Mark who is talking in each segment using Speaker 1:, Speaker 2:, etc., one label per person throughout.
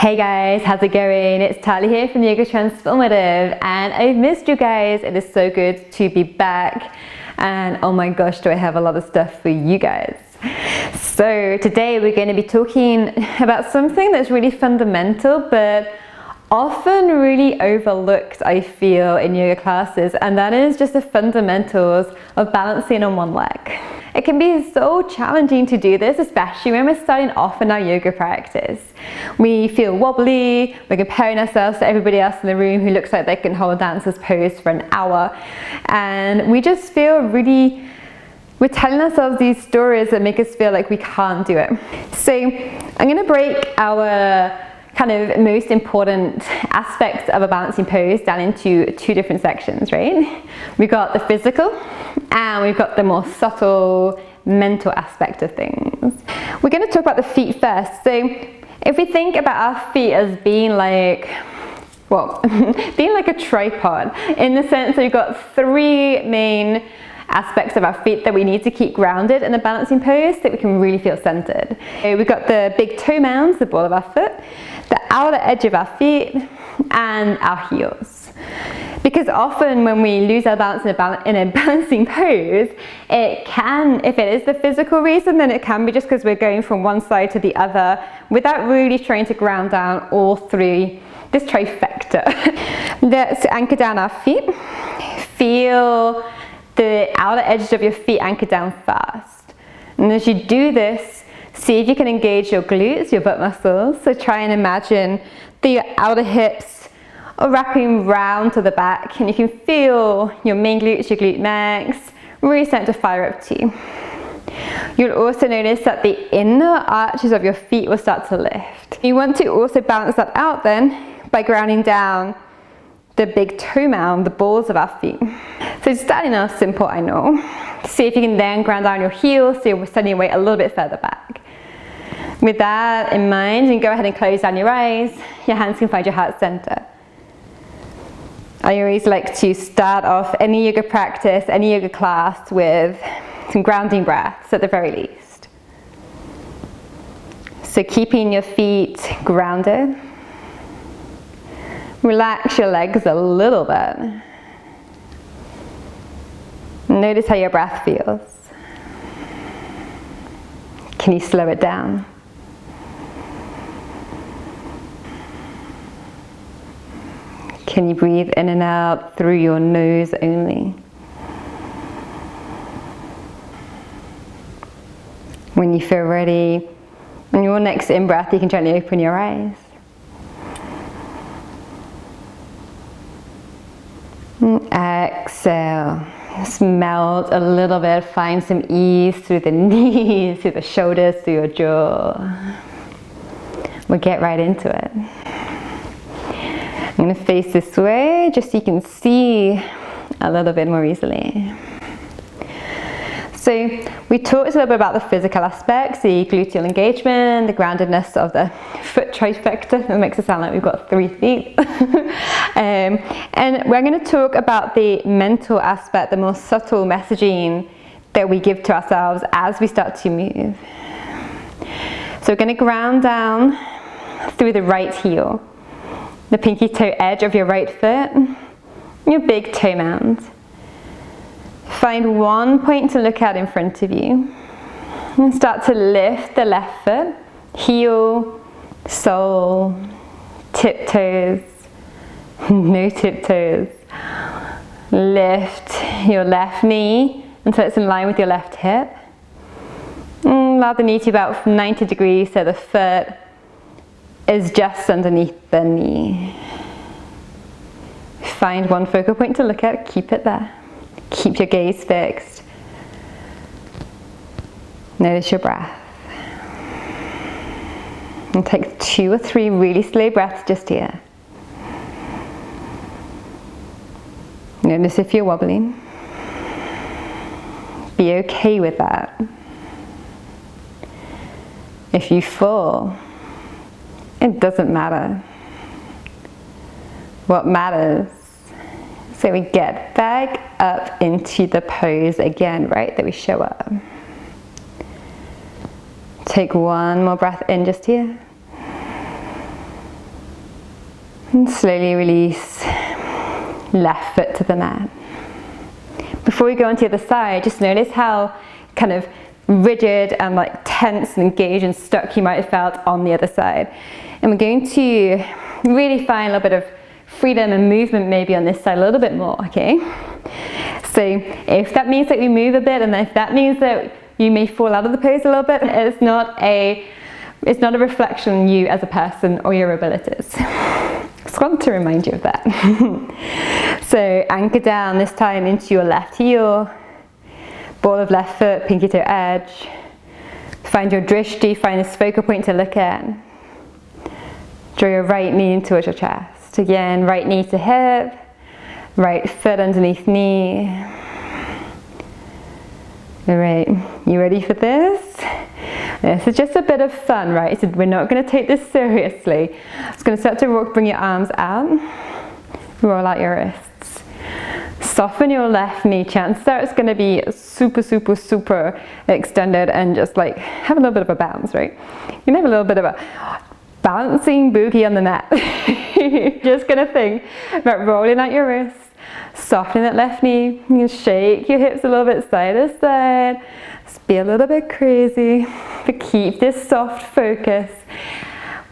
Speaker 1: Hey guys, how's it going? It's Tali here from Yoga Transformative, and I've missed you guys. It is so good to be back, and oh my gosh, do I have a lot of stuff for you guys. So today we're going to be talking about something that's really fundamental but often really overlooked, I feel, in yoga classes, and that is just the fundamentals of balancing on one leg. It can be so challenging to do this, especially when we're starting off in our yoga practice. We feel wobbly, we're comparing ourselves to everybody else in the room who looks like they can hold dancer's pose for an hour, and we just feel really, we're telling ourselves these stories that make us feel like we can't do it. So I'm going to break our kind of most important aspects of a balancing pose down into two different sections, right? We've got the physical and we've got the more subtle mental aspect of things. We're going to talk about the feet first. So if we think about our feet as being like, well, being like a tripod, in the sense that we've got three main aspects of our feet that we need to keep grounded in the balancing pose so that we can really feel centered. So we've got the big toe mounds, the ball of our foot, the outer edge of our feet, and our heels. Because often when we lose our balance in a balancing pose, it can, if it is the physical reason, then it can be just because we're going from one side to the other without really trying to ground down all three, this trifecta. Let's anchor down our feet. Feel the outer edges of your feet anchor down fast. And as you do this, see if you can engage your glutes, your butt muscles. So try and imagine that your outer hips are wrapping round to the back, and you can feel your main glutes, your glute max, really starting to fire up too. You'll also notice that the inner arches of your feet will start to lift. You want to also balance that out then by grounding down the big toe mound, the balls of our feet. So starting off simple, I know. See if you can then ground down your heels so you're sending your weight a little bit further back. With that in mind, you can go ahead and close down your eyes. Your hands can find your heart center. I always like to start off any yoga practice, any yoga class with some grounding breaths at the very least. So keeping your feet grounded. Relax your legs a little bit. Notice how your breath feels. Can you slow it down? Can you breathe in and out through your nose only? When you feel ready, on your next in-breath, you can gently open your eyes. Exhale. Just melt a little bit, find some ease through the knees, through the shoulders, through your jaw. We'll get right into it. I'm going to face this way just so you can see a little bit more easily. So we talked a little bit about the physical aspects, the gluteal engagement, the groundedness of the foot trifecta. It makes it sound like we've got 3 feet. And we're going to talk about the mental aspect, the more subtle messaging that we give to ourselves as we start to move. So we're going to ground down through the right heel, the pinky toe edge of your right foot, your big toe mound. Find one point to look at in front of you and start to lift the left foot, heel, sole, tiptoes, no tiptoes. Lift your left knee until it's in line with your left hip. Allow the knee to about 90 degrees so the foot is just underneath the knee. Find one focal point to look at, keep it there. Keep your gaze fixed. Notice your breath. And take 2 or 3 really slow breaths just here. Notice if you're wobbling. Be okay with that. If you fall, it doesn't matter. What matters, so we get back up into the pose again, right, that we show up. Take one more breath in just here. And slowly release left foot to the mat. Before we go on to the other side, just notice how kind of rigid and like tense and engaged and stuck you might have felt on the other side. And we're going to really find a little bit of freedom and movement maybe on this side a little bit more, okay? So if that means that we move a bit, and if that means that you may fall out of the pose a little bit, it's not a reflection on you as a person or your abilities. Just want to remind you of that. So anchor down this time into your left heel, ball of left foot, pinky toe edge. Find your drishti, find this focal point to look at. Draw your right knee in towards your chest. Again, right knee to hip, right foot underneath knee. All right, you ready for this? This is just a bit of fun, right? So we're not going to take this seriously. It's going to start to rock, bring your arms out, roll out your wrists. Soften your left knee. Chances are it's going to be super, super, super extended and just like have a little bit of a bounce, right? You're going to have a little bit of a bouncing boogie on the mat. Just going to think about rolling out your wrists, softening that left knee. You can shake your hips a little bit side to side. Just be a little bit crazy, but keep this soft focus.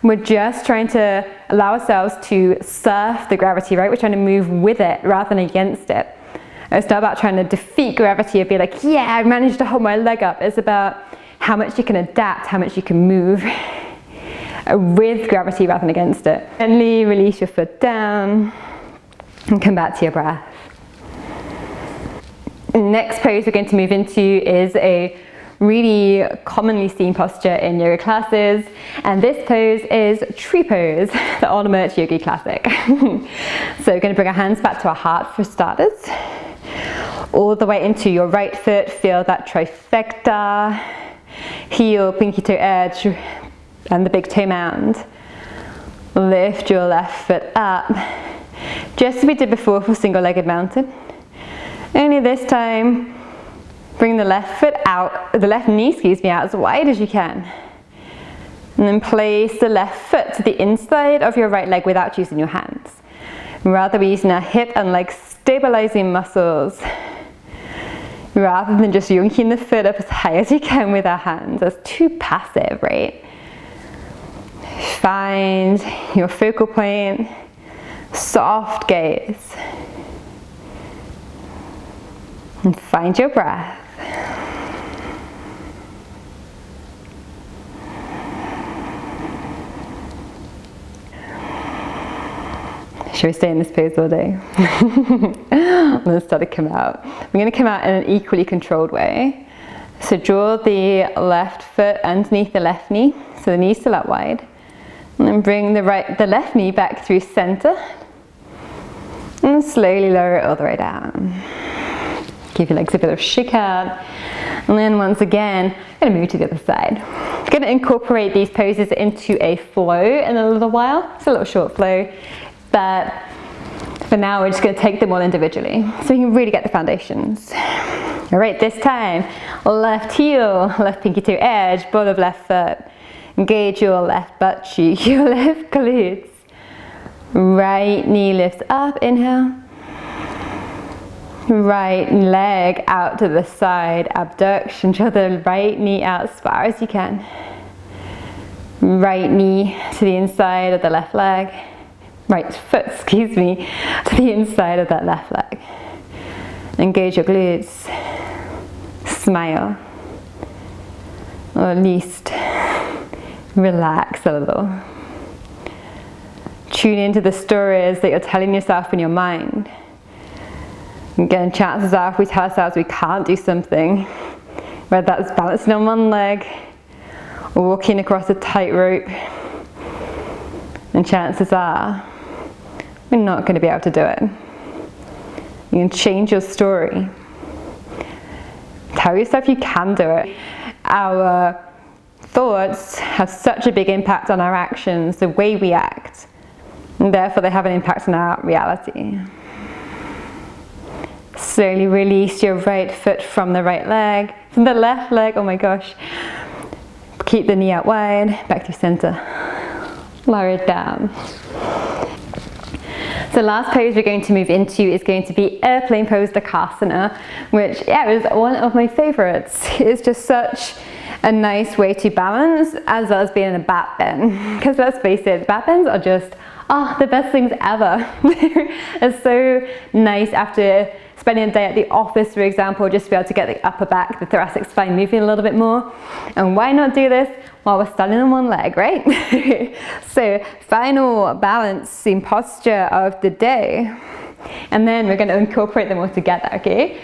Speaker 1: We're just trying to allow ourselves to surf the gravity, right? We're trying to move with it rather than against it. It's not about trying to defeat gravity and be like, yeah, I managed to hold my leg up. It's about how much you can adapt, how much you can move with gravity rather than against it. Gently release your foot down and come back to your breath. Next pose we're going to move into is a really commonly seen posture in yoga classes, and this pose is tree pose, the ultimate yogi classic. So we're going to bring our hands back to our heart for starters, all the way into your right foot. Feel that trifecta, heel, pinky toe edge, and the big toe mound. Lift your left foot up, just as we did before for single-legged mountain. Only this time, bring the left foot out, the left knee, excuse me, out as wide as you can. And then place the left foot to the inside of your right leg without using your hands. Rather, we're using our hip and leg stabilizing muscles, rather than just yoinking the foot up as high as you can with our hands. That's too passive, right? Find your focal point, soft gaze. And find your breath. Should we stay in this pose all day? Let's start to come out. We're going to come out in an equally controlled way. So draw the left foot underneath the left knee, so the knee's still out wide. And then bring the left knee back through center. And slowly lower it all the way down. Give your legs a bit of shake out. And then once again, I'm going to move to the other side. I'm going to incorporate these poses into a flow in a little while. It's a little short flow, but for now we're just going to take them all individually so we can really get the foundations. All right, this time, left heel, left pinky toe edge, ball of left foot. Engage your left butt cheek, your left glutes. Right knee lifts up, inhale. Right leg out to the side, abduction, draw the right knee out as far as you can. Right knee to the inside of the left leg. Right foot, excuse me, to the inside of that left leg. Engage your glutes. Smile. Or at least relax a little. Tune into the stories that you're telling yourself in your mind. Again, chances are if we tell ourselves we can't do something, whether that's balancing on one leg or walking across a tightrope, then chances are we're not going to be able to do it. You can change your story. Tell yourself you can do it. Our thoughts have such a big impact on our actions, the way we act, and therefore they have an impact on our reality. Slowly release your right foot from the right leg, from the left leg, oh my gosh. Keep the knee out wide, back to center. Lower it down. So last pose we're going to move into is going to be airplane pose Deconstructed, which is one of my favorites. It's just such a nice way to balance, as well as being in a back bend, because let's face it, back bends are just the best things ever. It's so nice after spending a day at the office, for example, just to be able to get the upper back, the thoracic spine moving a little bit more. And why not do this while we're standing on one leg, right? So final balancing posture of the day, and then we're going to incorporate them all together, okay?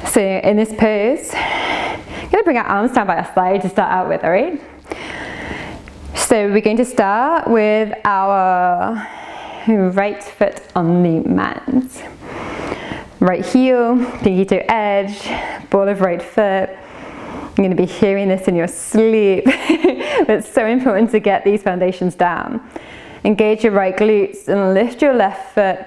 Speaker 1: So in this pose, I'm going to bring our arms down by our side to start out with, all right? So we're going to start with our right foot on the mat. Right heel, pinky toe edge, ball of right foot. You're going to be hearing this in your sleep. It's so important to get these foundations down. Engage your right glutes and lift your left foot.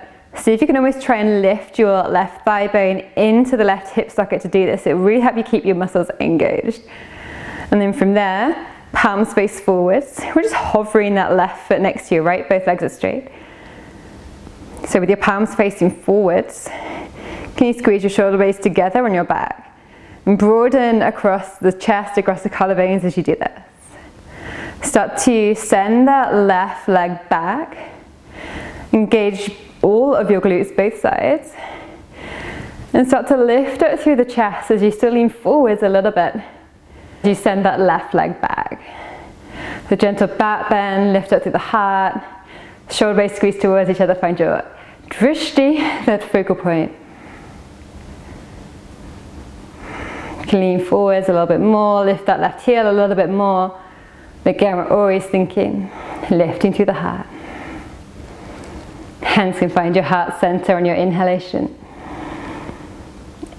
Speaker 1: See if you can always try and lift your left thigh bone into the left hip socket to do this. It will really help you keep your muscles engaged. And then from there, palms face forwards. We're just hovering that left foot next to you, right? Both legs are straight. So with your palms facing forwards, can you squeeze your shoulder blades together on your back? And broaden across the chest, across the collarbones as you do this. Start to send that left leg back. Engage all of your glutes, both sides. And start to lift it through the chest as you still lean forwards a little bit. You send that left leg back. So gentle back bend, lift up through the heart. Shoulder blades squeeze towards each other, find your drishti, that focal point. You can lean forwards a little bit more, lift that left heel a little bit more. Again, we're always thinking, lifting through the heart. Hands can find your heart center on your inhalation.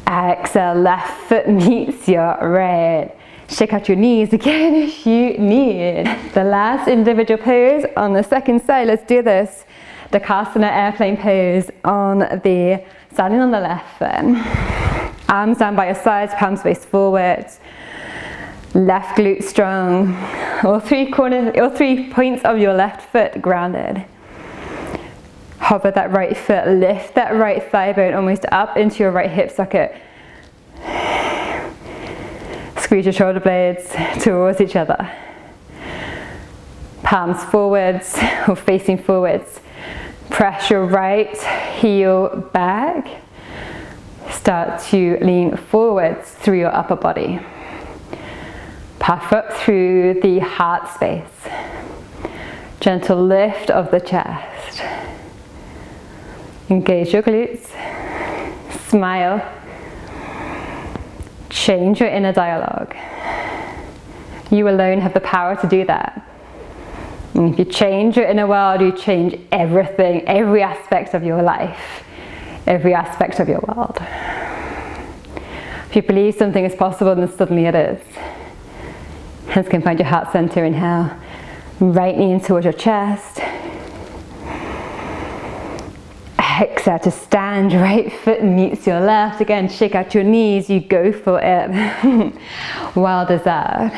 Speaker 1: Exhale, left foot meets your right. Shake out your knees again if you need. The last individual pose on the second side, let's do this. Deconstructed airplane pose on the, standing on the left foot. Arms down by your sides, palms face forwards. Left glute strong. All three points of your left foot grounded. Hover that right foot, lift that right thigh bone almost up into your right hip socket. Squeeze your shoulder blades towards each other. Palms forwards or facing forwards. Press your right heel back. Start to lean forwards through your upper body. Puff up through the heart space. Gentle lift of the chest. Engage your glutes. Smile. Change your inner dialogue. You alone have the power to do that. And if you change your inner world, you change everything, every aspect of your life, every aspect of your world. If you believe something is possible, then suddenly it is. Hands can find your heart center. Inhale. Right knee in towards your chest. Exhale to stand, right foot meets your left. Again, shake out your knees, you go for it. Well deserved.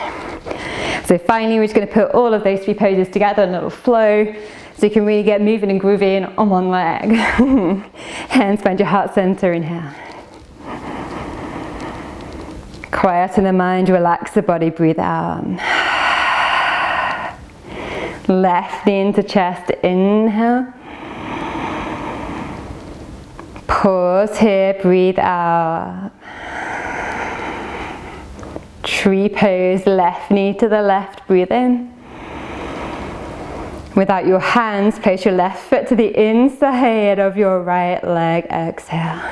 Speaker 1: So finally, we're just going to put all of those three poses together in a little flow, so you can really get moving and grooving on one leg. Hands find your heart center, inhale. Quieten the mind, relax the body, breathe out. Left knee into chest, inhale. Pause here, breathe out. Tree pose, left knee to the left, breathe in. Without your hands, place your left foot to the inside of your right leg, exhale.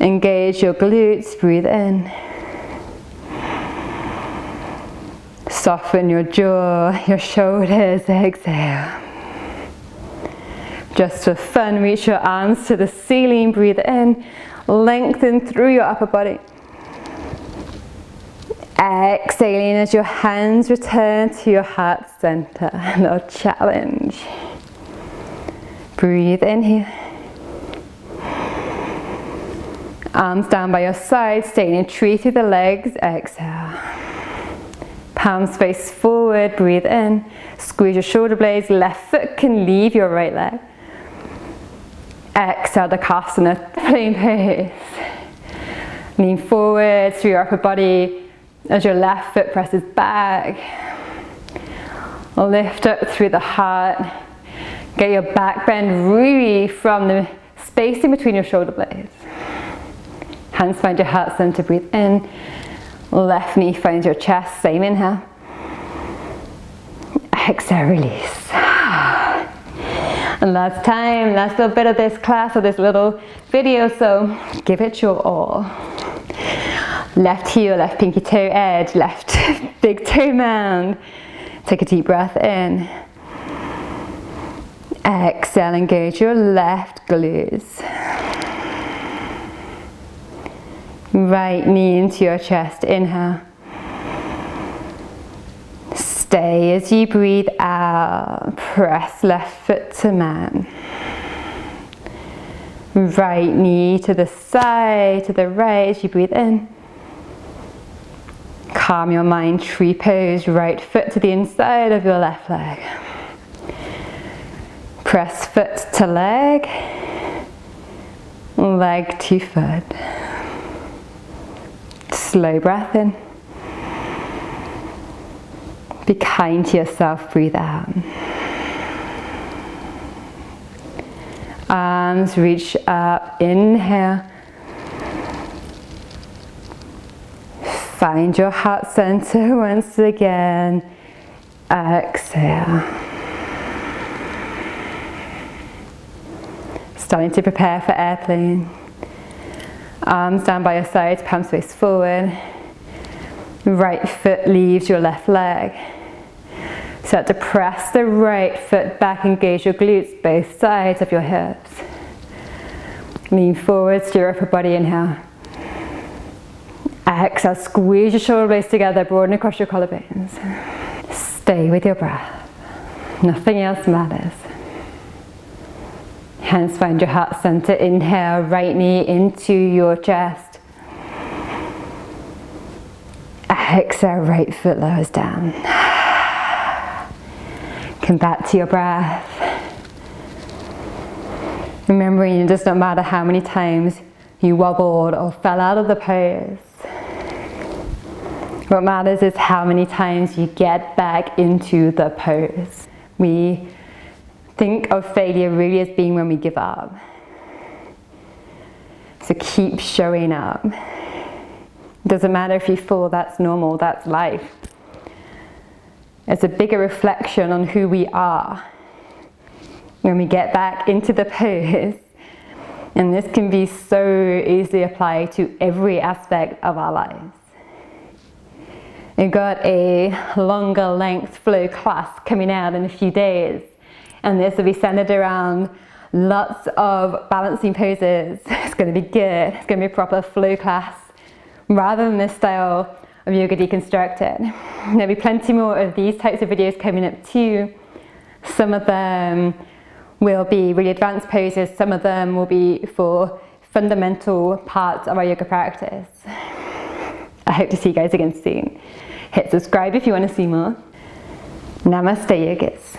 Speaker 1: Engage your glutes, breathe in. Soften your jaw, your shoulders, exhale. Just for fun, reach your arms to the ceiling, breathe in, lengthen through your upper body. Exhaling as your hands return to your heart center, a little challenge. Breathe in here. Arms down by your side, staying in tree through the legs, exhale. Palms face forward, breathe in. Squeeze your shoulder blades, left foot can leave your right leg. Exhale, Deconstructed, plain pose. Lean forward through your upper body as your left foot presses back. Lift up through the heart. Get your back bend really from the space in between your shoulder blades. Hands find your heart center, breathe in. Left knee finds your chest, same inhale. Exhale, release. And last time, last little bit of this class or this little video, so give it your all. Left heel, left pinky toe edge, left big toe mound. Take a deep breath in. Exhale, engage your left glutes. Right knee into your chest, inhale. Stay as you breathe out. Press left foot to mat. Right knee to the side, to the right as you breathe in. Calm your mind, tree pose, right foot to the inside of your left leg. Press foot to leg, leg to foot. Slow breath in. Be kind to yourself, breathe out. Arms reach up, inhale. Find your heart center once again. Exhale. Starting to prepare for airplane. Arms down by your sides, palms face forward. Right foot leaves your left leg. Start to press the right foot back, engage your glutes, both sides of your hips. Lean forward, steer upper body, inhale. Exhale, squeeze your shoulder blades together, broaden across your collarbones. Stay with your breath. Nothing else matters. Hands find your heart center. Inhale, right knee into your chest. Exhale, right foot lowers down. Come back to your breath. Remembering it does not matter how many times you wobbled or fell out of the pose. What matters is how many times you get back into the pose. We think of failure really as being when we give up. So keep showing up. It doesn't matter if you fall, that's normal, that's life. It's a bigger reflection on who we are when we get back into the pose. And this can be so easily applied to every aspect of our lives. We've got a longer length flow class coming out in a few days. And this will be centered around lots of balancing poses. It's going to be good. It's going to be a proper flow class rather than this style of Yoga Deconstructed. There'll be plenty more of these types of videos coming up too. Some of them will be really advanced poses. Some of them will be for fundamental parts of our yoga practice. I hope to see you guys again soon. Hit subscribe if you want to see more. Namaste, yogis.